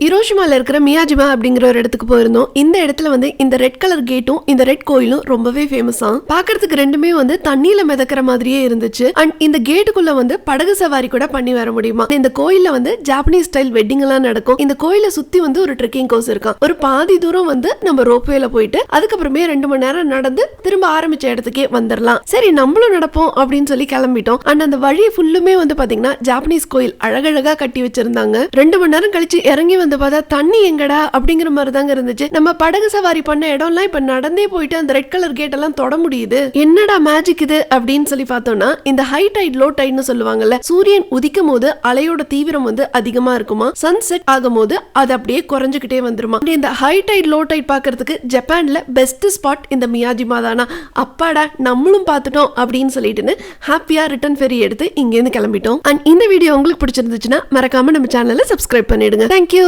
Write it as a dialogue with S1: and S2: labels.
S1: ஹிரோஷிமால இருக்கிற மியாஜிமா அப்படிங்கிற ஒரு இடத்துக்கு போயிருந்தோம். இந்த இடத்துல வந்து இந்த ரெட் கலர் கேட்டும் இந்த ரெட் கோயிலும் ரொம்பவே ஃபேமஸா. பாக்குறதுக்கு ரெண்டுமே வந்து தண்ணியில மிதக்கிற மாதிரியே இருந்துச்சு. அண்ட் இந்த கேட்டுக்குள்ள வந்து படகு சவாரி கூட பண்ணி வர முடியுமா. இந்த கோயில்ல வந்து ஜாப்பனீஸ் ஸ்டைல் வெட்டிங் எல்லாம் நடக்கும். இந்த கோயிலை சுத்தி வந்து ஒரு ட்ரெக்கிங் கோர்ஸ் இருக்கான். ஒரு பாதி தூரம் வந்து நம்ம ரோப்வேல போயிட்டு அதுக்கப்புறமே 2 மணி நேரம் நடந்து திரும்ப ஆரம்பிச்ச இடத்துக்கே வந்துடலாம். சரி நம்மளும் நடப்போம் அப்படின்னு சொல்லி கிளம்பிட்டோம். அண்ட் அந்த வழி ஃபுல்லுமே வந்து பாத்தீங்கன்னா ஜாப்பனீஸ் கோயில் அழகழகா கட்டி வச்சிருந்தாங்க. 2 மணி நேரம் கழிச்சு இறங்கி வந்து பார்த்தா தண்ணி எங்கடா அப்படிங்கிற மாதிரி தாங்க இருந்துச்சு. நம்ம படகு சவாரி பண்ண இடம்லாம் இப்ப நடந்தே போயிட்டு அந்த ரெட் கலர் கேட் எல்லாம் தொட முடியுது. என்னடா மேஜிக் இது அப்படின்னு சொல்லி பார்த்தோம்னா இந்த ஹை டைட் லோ டைட்னு சொல்லுவாங்கல்ல, சூரியன் உதிக்கும் போது அலையோட தீவிரம் வந்து அதிகமா இருக்குமா, சன்செட் ஆகும் போது அது அப்படியே குறைஞ்சுக்கிட்டே வந்துருமா. இந்த ஹை டைட் லோ டைட் பாக்குறதுக்கு ஜப்பான்ல பெஸ்ட் ஸ்பாட் இந்த மியாஜிமா தானா. அப்பாடா நம்மளும் பார்த்துட்டோம் அப்படின்னு சொல்லிட்டு ஹாப்பியா ரிட்டர்ன் ஃபெரி எடுத்து இங்க இருந்து கிளம்பிட்டோம். அண்ட் இந்த வீடியோ உங்களுக்கு பிடிச்சிருந்துச்சுன்னா மறக்காம நம்ம சேனலை சப்ஸ்கிரைப் பண்ணிடுங்க. தேங்க்யூ.